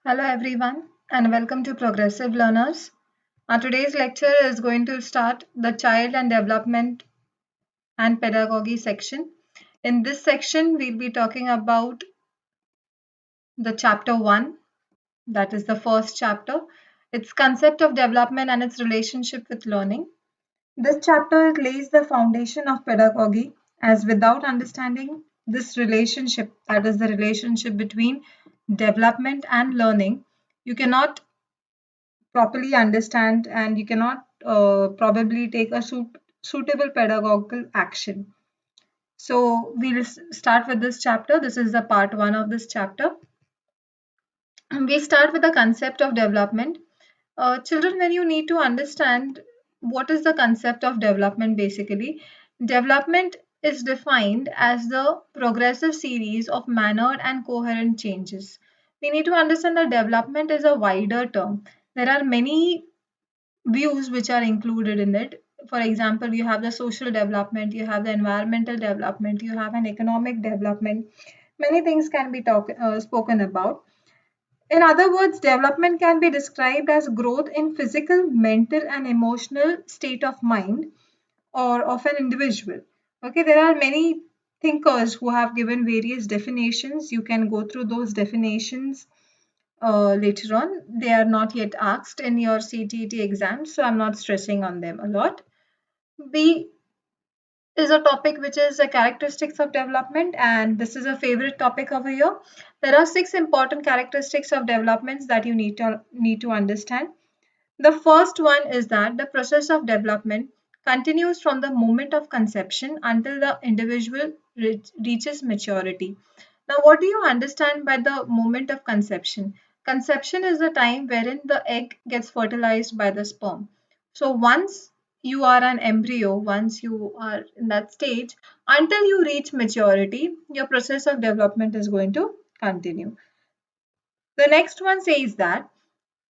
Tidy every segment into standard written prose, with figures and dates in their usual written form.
Hello everyone and welcome to Progressive Learners. Our today's lecture is going to start the Child and Development and Pedagogy section. In this section, we'll be talking about the chapter 1, that is the first chapter, its concept of development and its relationship with learning. This chapter lays the foundation of pedagogy as without understanding this relationship, that is the relationship between development and learning, you cannot properly understand and you cannot probably take a suitable pedagogical action. So we'll start with this chapter. This is the part one of this chapter. We start with the concept of development. Children, when you need to understand what is the concept of development basically, development is defined as the progressive series of mannered and coherent changes. We need to understand that development is a wider term. There are many views which are included in it. For example, you have the social development, you have the environmental development, you have an economic development. Many things can be spoken about. In other words, development can be described as growth in physical, mental, and emotional state of mind or of an individual. Okay, there are many thinkers who have given various definitions. You can go through those definitions later on. They are not yet asked in your CTT exam, so I'm not stressing on them a lot. B is a topic which is the characteristics of development, and this is a favorite topic over here. There are six important characteristics of developments that you need to understand. The first one is that the process of development continues from the moment of conception until the individual reaches maturity. Now, what do you understand by the moment of conception? Conception is the time wherein the egg gets fertilized by the sperm. So, once you are an embryo, once you are in that stage, until you reach maturity, your process of development is going to continue. The next one says that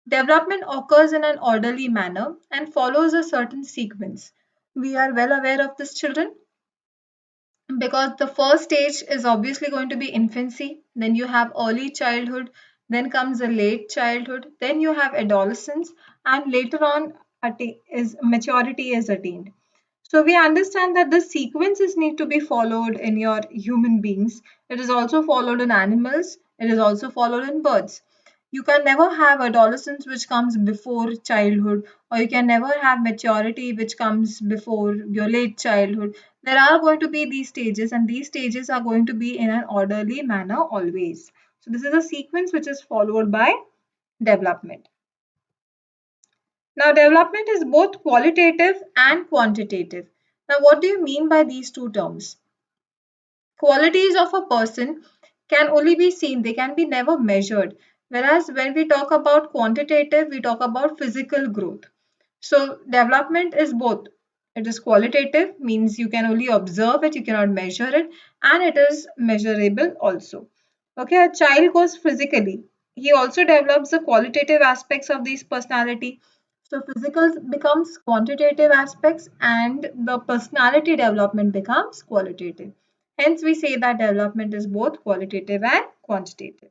development occurs in an orderly manner and follows a certain sequence. We are well aware of this, children, because the first stage is obviously going to be infancy, then you have early childhood, then comes the late childhood, then you have adolescence, and later on is maturity is attained. So we understand that the sequences need to be followed in your human beings. It is also followed in animals. It is also followed in birds. You can never have adolescence which comes before childhood, or you can never have maturity which comes before your late childhood. There are going to be these stages, and these stages are going to be in an orderly manner always. So this is a sequence which is followed by development. Now, development is both qualitative and quantitative. Now, what do you mean by these two terms? Qualities of a person can only be seen, they can be never measured. Whereas when we talk about quantitative, we talk about physical growth. So, development is both. It is qualitative, means you can only observe it, you cannot measure it, and it is measurable also. Okay, a child goes physically. He also develops the qualitative aspects of these personality. So physical becomes quantitative aspects and the personality development becomes qualitative. Hence, we say that development is both qualitative and quantitative.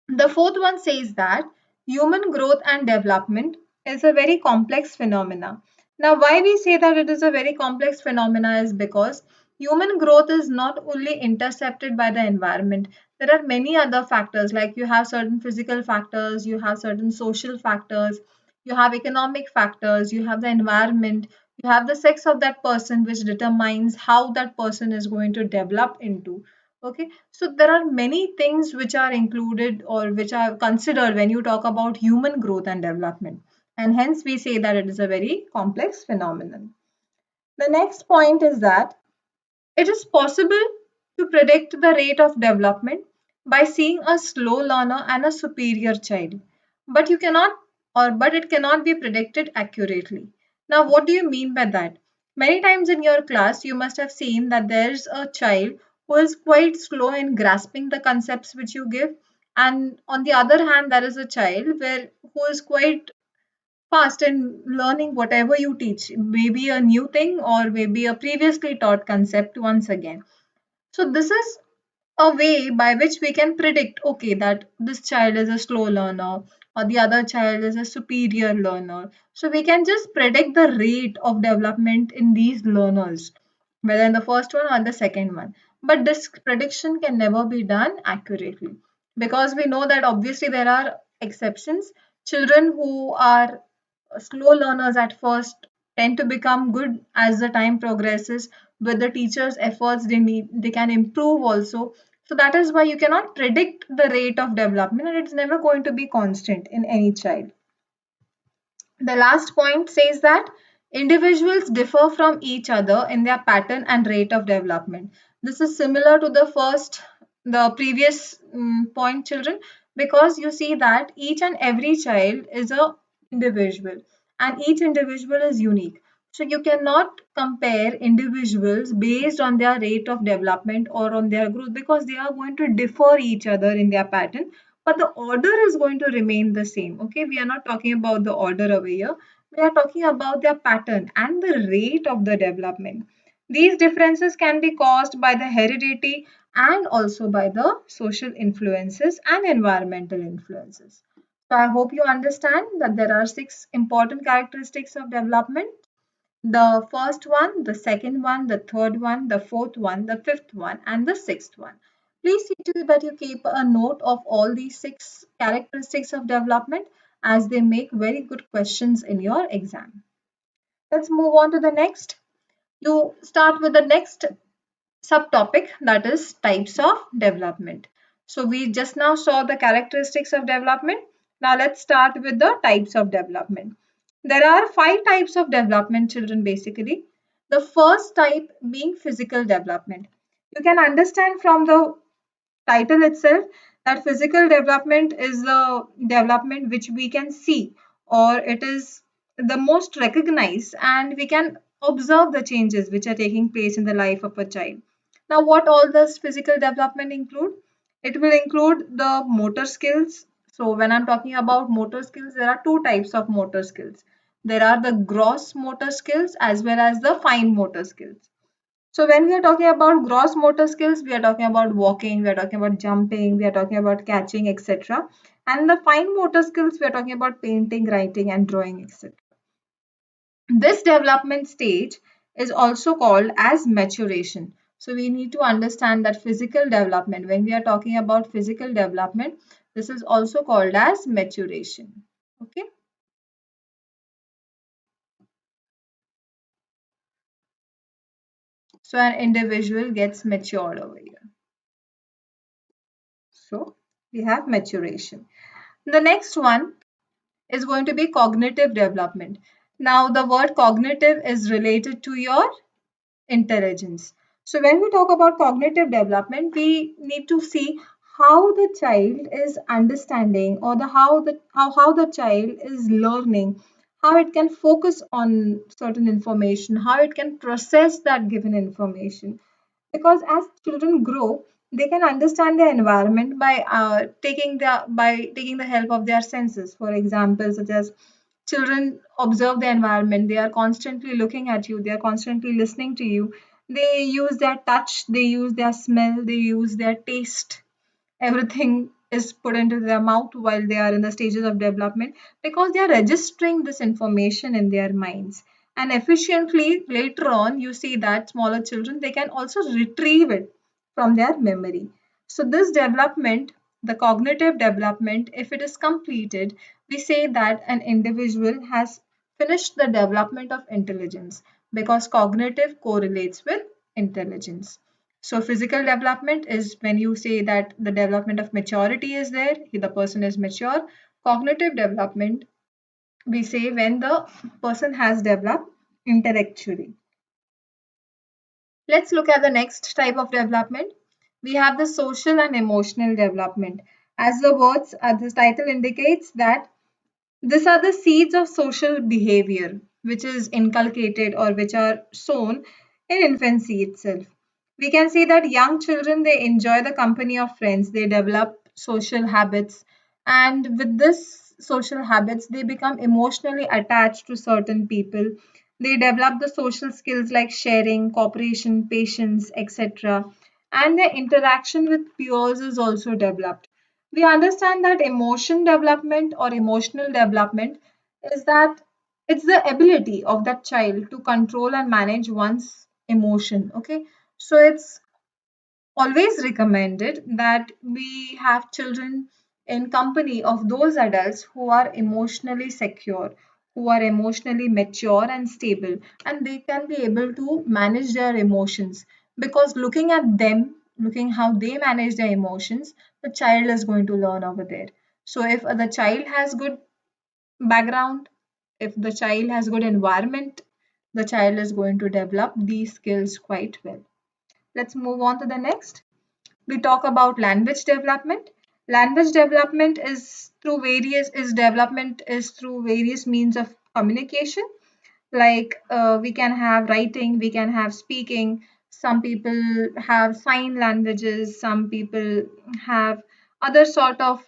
The fourth one says that human growth and development is a very complex phenomena. Now, why we say that it is a very complex phenomena is because human growth is not only intercepted by the environment. There are many other factors, like you have certain physical factors, you have certain social factors, you have economic factors, you have the environment, you have the sex of that person, which determines how that person is going to develop into. Okay, so there are many things which are included or which are considered when you talk about human growth and development. And hence we say that it is a very complex phenomenon. The next point is that it is possible to predict the rate of development by seeing a slow learner and a superior child. But you cannot but it cannot be predicted accurately. Now, what do you mean by that? Many times in your class, you must have seen that there's a child who is quite slow in grasping the concepts which you give. And on the other hand, there is a child who is quite fast in learning whatever you teach, maybe a new thing or maybe a previously taught concept once again. So this is a way by which we can predict, okay, that this child is a slow learner or the other child is a superior learner. So we can just predict the rate of development in these learners, whether in the first one or the second one. But this prediction can never be done accurately, because we know that obviously there are exceptions. Children who are slow learners at first tend to become good as the time progresses. With the teachers efforts, they can improve also. So that is why you cannot predict the rate of development, and it's never going to be constant in any child. The last point says that individuals differ from each other in their pattern and rate of development. This is similar to the previous point, children, because you see that each and every child is a individual, and each individual is unique. So you cannot compare individuals based on their rate of development or on their growth, because they are going to differ each other in their pattern, but the order is going to remain the same. Okay, we are not talking about the order over here, we are talking about their pattern and the rate of the development. These differences can be caused by the heredity and also by the social influences and environmental influences. So I hope you understand that there are 6 important characteristics of development: the first one, the second one, the third one, the fourth one, the fifth one, and the sixth one. Please see to it that you keep a note of all these 6 characteristics of development, as they make very good questions in your exam. Let's move on to the next. You start with the next subtopic, that is types of development. So we just now saw the characteristics of development. Now let's start with the types of development. There are 5 types of development, children, basically. The first type being physical development. You can understand from the title itself that physical development is the development which we can see, or it is the most recognized, and we can observe the changes which are taking place in the life of a child. Now, what all does physical development include? It will include the motor skills. So when I'm talking about motor skills, there are 2 types of motor skills. There are the gross motor skills as well as the fine motor skills. So when we are talking about gross motor skills, we are talking about walking, we are talking about jumping, we are talking about catching, etc. And the fine motor skills, we are talking about painting, writing, and drawing, etc. This development stage is also called as maturation. So we need to understand that physical development, when we are talking about physical development, this is also called as maturation. Okay. So an individual gets matured over here. So we have maturation. The next one is going to be cognitive development. Now, the word cognitive is related to your intelligence. So, when we talk about cognitive development, we need to see how the child is understanding, or how the child is learning, how it can focus on certain information, how it can process that given information. Because as children grow, they can understand their environment by taking the help of their senses. For example, such as children observe the environment, they are constantly looking at you, they are constantly listening to you, they use their touch, they use their smell, they use their taste. Everything is put into their mouth while they are in the stages of development, because they are registering this information in their minds. And efficiently later on, you see that smaller children, they can also retrieve it from their memory. So this development, the cognitive development, if it is completed, we say that an individual has finished the development of intelligence, because cognitive correlates with intelligence. So physical development is when you say that the development of maturity is there, the person is mature. Cognitive development, we say when the person has developed intellectually. Let's look at the next type of development. We have the social and emotional development. As the title indicates, that these are the seeds of social behavior which is inculcated or which are sown in infancy itself. We can see that young children, they enjoy the company of friends, they develop social habits, and with this social habits, they become emotionally attached to certain people. They develop the social skills like sharing, cooperation, patience, etc. and their interaction with peers is also developed. We understand that emotion development or emotional development is that it's the ability of that child to control and manage one's emotion. Okay, so it's always recommended that we have children in company of those adults who are emotionally secure, who are emotionally mature and stable, and they can be able to manage their emotions. Because looking at them, looking how they manage their emotions, the child is going to learn over there. So if the child has good background, if the child has good environment, the child is going to develop these skills quite well. Let's move on to the next. We talk about language development. Language development is through various means of communication. Like we can have writing, we can have speaking. Some people have sign languages. Some people have other sort of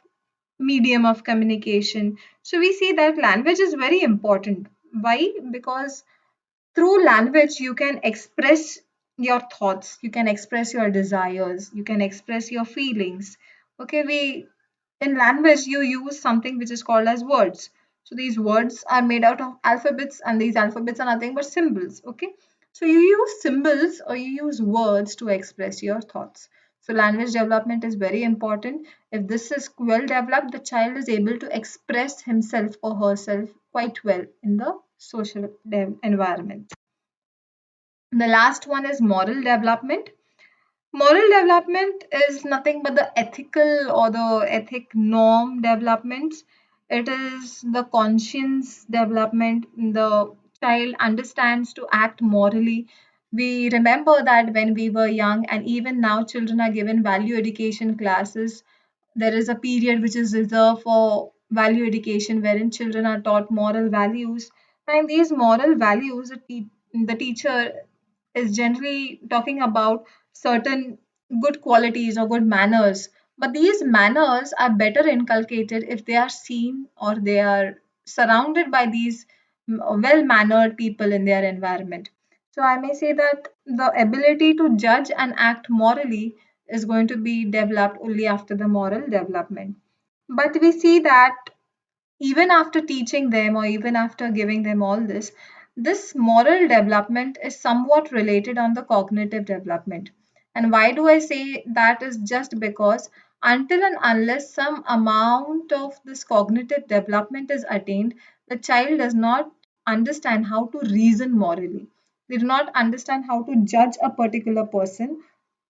medium of communication. So we see that language is very important. Why? Because through language you can express your thoughts, you can express your desires, you can express your feelings. Okay, we in language you use something which is called as words. So these words are made out of alphabets, and these alphabets are nothing but symbols. Okay, so you use symbols or you use words to express your thoughts. So language development is very important. If this is well developed, the child is able to express himself or herself quite well in the social environment. The last one is moral development. Moral development is nothing but the ethical or the ethic norm developments. It is the conscience development. The child understands to act morally. We remember that when we were young, and even now, children are given value education classes. There is a period which is reserved for value education wherein children are taught moral values. And these moral values, the teacher is generally talking about certain good qualities or good manners. But these manners are better inculcated if they are seen or they are surrounded by these well mannered people in their environment. So I may say that the ability to judge and act morally is going to be developed only after the moral development. But we see that even after teaching them or even after giving them all this, this moral development is somewhat related on the cognitive development. And why do I say that is just because until and unless some amount of this cognitive development is attained, the child does not understand how to reason morally. They do not understand how to judge a particular person.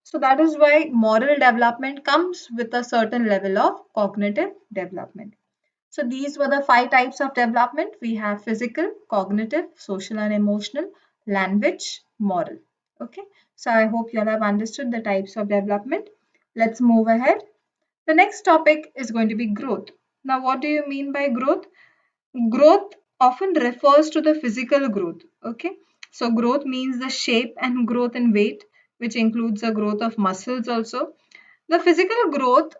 So that is why moral development comes with a certain level of cognitive development. So these were the five types of development. We have physical, cognitive, social and emotional, language, moral. Okay. So I hope you all have understood the types of development. Let's move ahead. The next topic is going to be growth. Now, what do you mean by growth? Growth often refers to the physical growth. Okay. So growth means the shape and growth in weight, which includes the growth of muscles also. The physical growth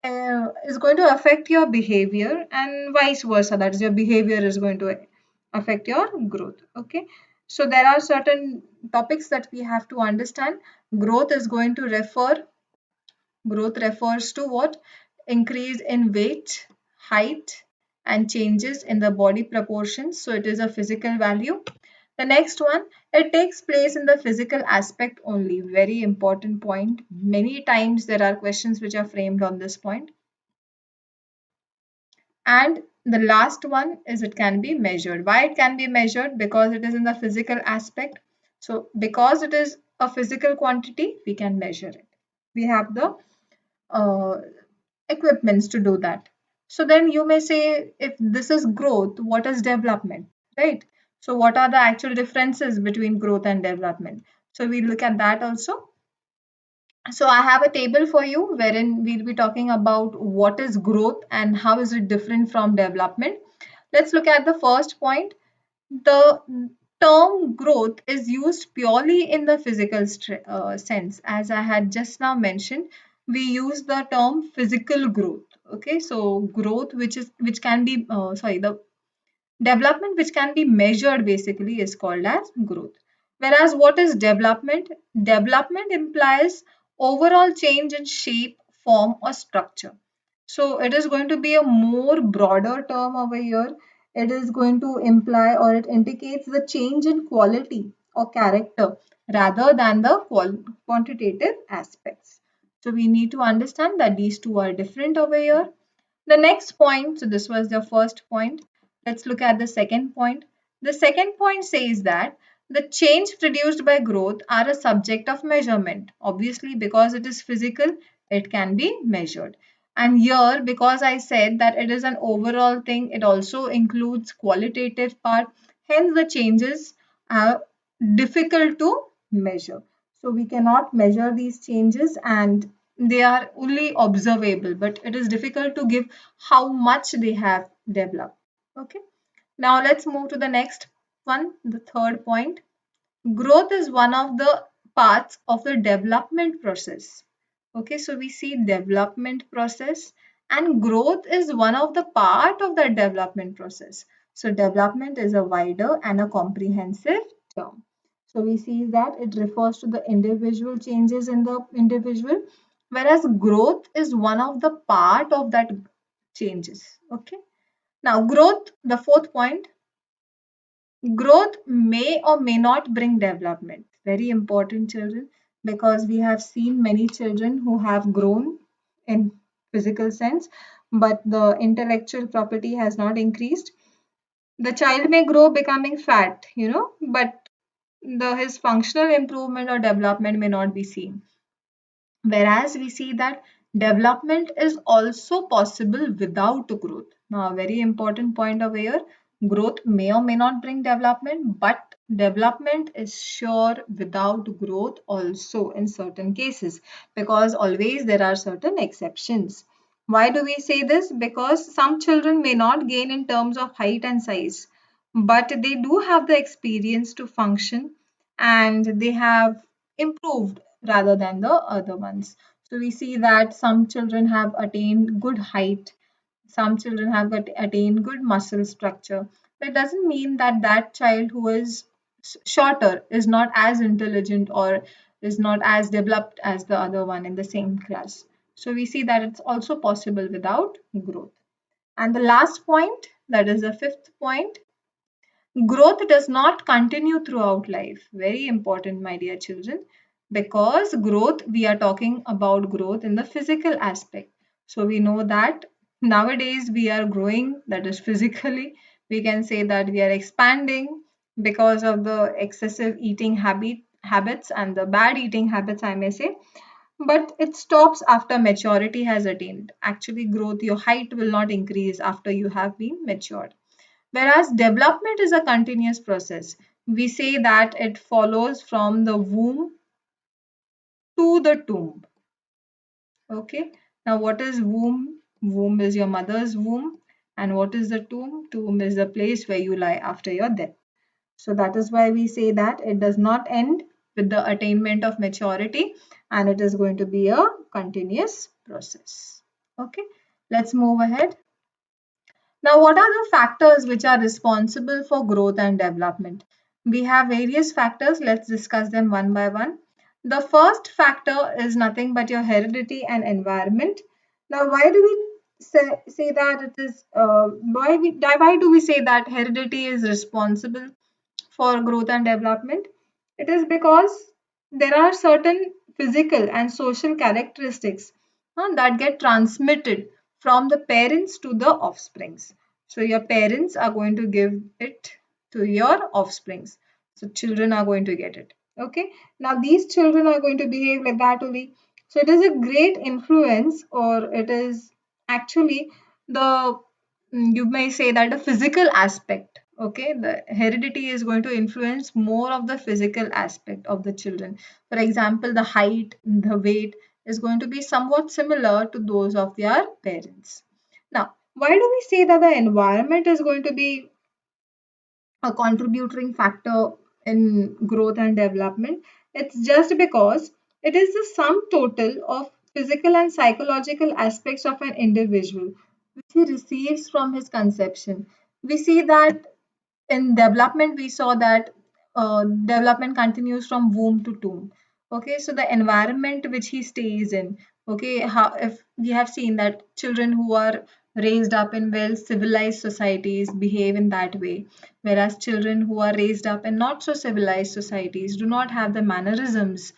is going to affect your behavior, and vice versa, that is your behavior is going to affect your growth. Okay, so there are certain topics that we have to understand. Growth refers to what? Increase in weight, height and changes in the body proportions, so it is a physical value. The next one, it takes place in the physical aspect only. Very important point. Many times there are questions which are framed on this point. And the last one is it can be measured. Why it can be measured? Because it is in the physical aspect. So because it is a physical quantity, we can measure it. We have the uh, equipments to do that. So then you may say, if this is growth, what is development, right? So what are the actual differences between growth and development? So we look at that also. So I have a table for you wherein we'll be talking about what is growth and how is it different from development. Let's look at the first point. The term growth is used purely in the physical sense. As I had just now mentioned, we use the term physical growth. Okay, so growth which can be the development which can be measured basically is called as growth. Whereas what is development? Development implies overall change in shape, form, or structure. So it is going to be a more broader term over here. It is going to imply or it indicates the change in quality or character rather than the quantitative aspects. So we need to understand that these two are different over here. The next point, so this was the first point. Let's look at the second point. The second point says that the change produced by growth are a subject of measurement. Obviously, because it is physical, it can be measured. And here, because I said that it is an overall thing, it also includes qualitative part. Hence, the changes are difficult to measure. So we cannot measure these changes and they are only observable, but it is difficult to give how much they have developed. Okay. Now let's move to the next one, the third point. Growth is one of the parts of the development process. Okay, so we see development process and growth is one of the part of the development process. So development is a wider and a comprehensive term. So we see that it refers to the individual changes in the individual, whereas growth is one of the part of that changes. Okay. Now growth, the fourth point, growth may or may not bring development. Very important, children, because we have seen many children who have grown in physical sense, but the intellectual property has not increased. The child may grow becoming fat, but his functional improvement or development may not be seen. Whereas we see that development is also possible without growth. Now, a very important point over here, growth may or may not bring development, but development is sure without growth also in certain cases, because always there are certain exceptions. Why do we say this? Because some children may not gain in terms of height and size, but they do have the experience to function and they have improved rather than the other ones. So we see that some children have attained good height, some children have attained good muscle structure. That doesn't mean that that child who is shorter is not as intelligent or is not as developed as the other one in the same class. So we see that it's also possible without growth. And the last point, that is the fifth point, growth does not continue throughout life. Very important, my dear children, because growth, we are talking about growth in the physical aspect. So we know that nowadays we are growing, that is physically. We can say that we are expanding because of the excessive eating habits and the bad eating habits, I may say. But it stops after maturity has attained. Actually, growth, your height will not increase after you have been matured. Whereas development is a continuous process. We say that it follows from the womb to the tomb. Okay. Now, what is womb? Womb is your mother's womb. And what is the tomb? Tomb is the place where you lie after your death. So that is why we say that it does not end with the attainment of maturity and it is going to be a continuous process. Okay. Let's move ahead. Now, what are the factors which are responsible for growth and development? We have various factors. Let's discuss them one by one. The first factor is nothing but your heredity and environment. Now, why do we say that it is, why do we say that heredity is responsible for growth and development? It is because there are certain physical and social characteristics that get transmitted from the parents to the offsprings. So your parents are going to give it to your offsprings. So children are going to get it. Okay. Now these children are going to behave like that only. So it is a great influence, or it is actually the you may say that the physical aspect. Okay, the heredity is going to influence more of the physical aspect of the children. For example, the height, the weight is going to be somewhat similar to those of their parents. Now, why do we say that the environment is going to be a contributing factor in growth and development? It's just because it is the sum total of physical and psychological aspects of an individual which he receives from his conception. We see that in development, we saw that development continues from womb to tomb. Okay, so the environment which he stays in, okay, how if we have seen that children who are raised up in well civilized societies behave in that way, whereas children who are raised up in not so civilized societies do not have the mannerisms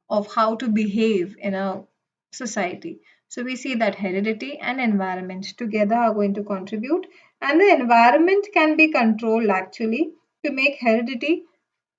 of how to behave in a society. So we see that heredity and environment together are going to contribute, and the environment can be controlled actually to make heredity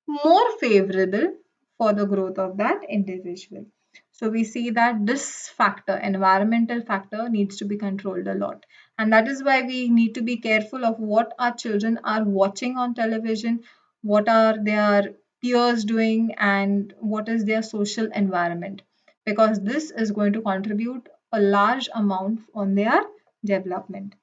more favorable for the growth of that individual. So we see that this factor, environmental factor, needs to be controlled a lot. And that is why we need to be careful of what our children are watching on television, what are their peers doing, and what is their social environment. Because this is going to contribute a large amount on their development.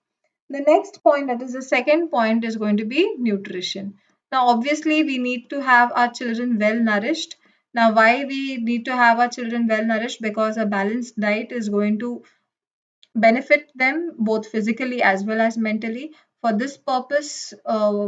The next point, that is the second point, is going to be nutrition. Now, obviously, we need to have our children well nourished. Now, why we need to have our children well nourished? Because a balanced diet is going to benefit them both physically as well as mentally. For this purpose,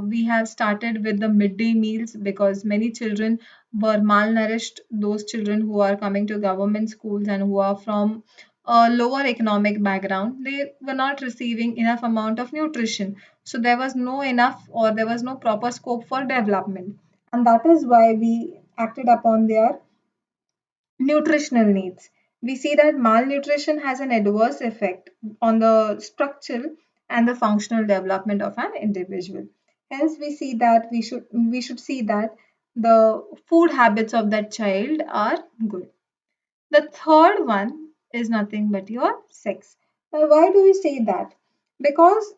we have started with the midday meals because many children were malnourished. Those children who are coming to government schools and who are from a lower economic background, they were not receiving enough amount of nutrition. So there was no enough or there was no proper scope for development. And that is why we acted upon their nutritional needs. We see that malnutrition has an adverse effect on the structural and the functional development of an individual. Hence, we should see that the food habits of that child are good. The third one is nothing but your sex. Now, why do we say that? Because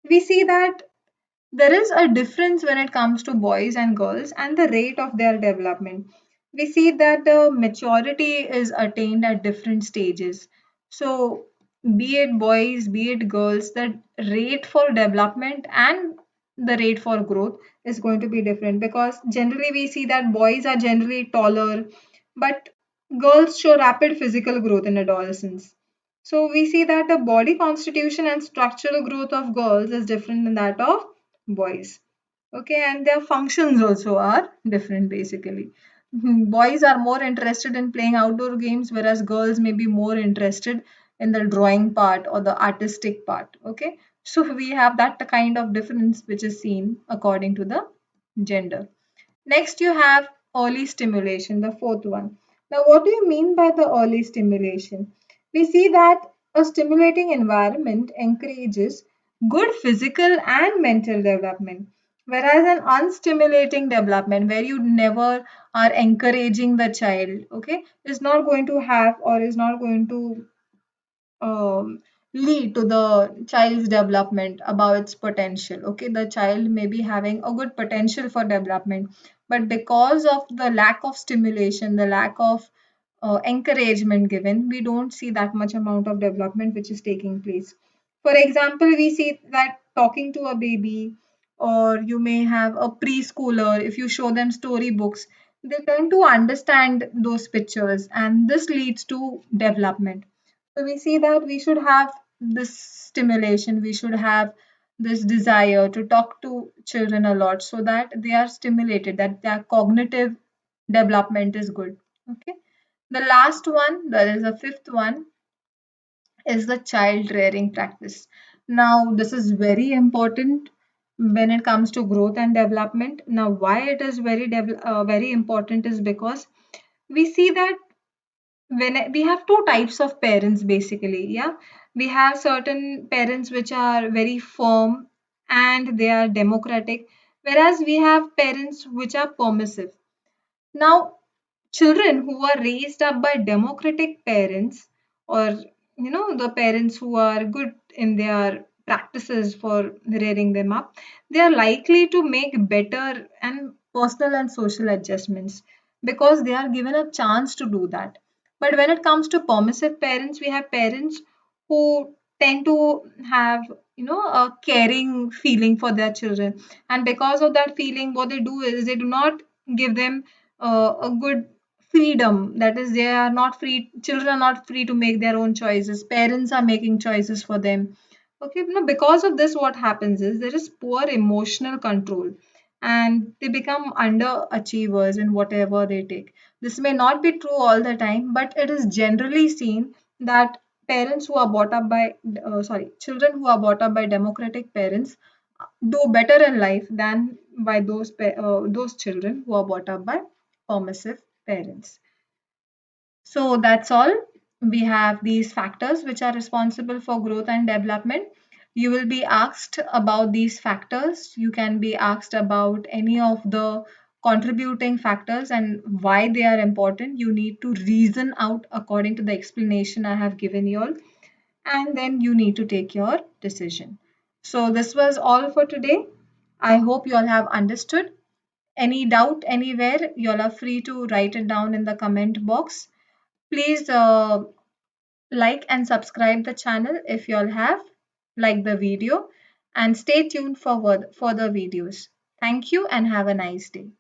we see that there is a difference when it comes to boys and girls and the rate of their development. We see that the maturity is attained at different stages. So, be it boys, be it girls, the rate for development and the rate for growth is going to be different because generally we see that boys are generally taller, but girls show rapid physical growth in adolescence. So, we see that the body constitution and structural growth of girls is different than that of boys. Okay, and their functions also are different basically. Boys are more interested in playing outdoor games, whereas girls may be more interested in the drawing part or the artistic part. Okay, so we have that kind of difference which is seen according to the gender. Next, you have early stimulation, the fourth one. Now, what do you mean by the early stimulation? We see that a stimulating environment encourages good physical and mental development, whereas an unstimulating development, where you never are encouraging the child, okay, is not going to have or is not going to lead to the child's development above its potential. Okay, the child may be having a good potential for development, but because of the lack of stimulation, the lack of encouragement given, we don't see that much amount of development which is taking place. For example, we see that talking to a baby, or you may have a preschooler, if you show them storybooks, they tend to understand those pictures, and this leads to development. So we see that we should have this stimulation, we should have this desire to talk to children a lot so that they are stimulated, that their cognitive development is good. Okay. The last one, there is a fifth one, is the child rearing practice. Now, this is very important when it comes to growth and development. Now, why it is very important is because we see that we have two types of parents basically. Yeah, we have certain parents which are very firm and they are democratic, whereas we have parents which are permissive. Now, children who are raised up by democratic parents, or the parents who are good in their practices for rearing them up, they are likely to make better and personal and social adjustments because they are given a chance to do that. But when it comes to permissive parents, we have parents who tend to have a caring feeling for their children, and because of that feeling, what they do is they do not give them a good freedom. That is, they are not free, children are not free to make their own choices, parents are making choices for them. Okay, because of this, what happens is there is poor emotional control. and they become underachievers in whatever they take. This may not be true all the time, but it is generally seen that parents who are brought up by, children who are brought up by democratic parents do better in life than by those children who are brought up by permissive parents. So that's all. We have these factors which are responsible for growth and development. You will be asked about these factors. You can be asked about any of the contributing factors and why they are important. You need to reason out according to the explanation I have given you all, and then you need to take your decision. So, this was all for today. I hope you all have understood. Any doubt anywhere, you all are free to write it down in the comment box. Please like and subscribe the channel if you all have liked the video, and stay tuned for further videos. Thank you and have a nice day.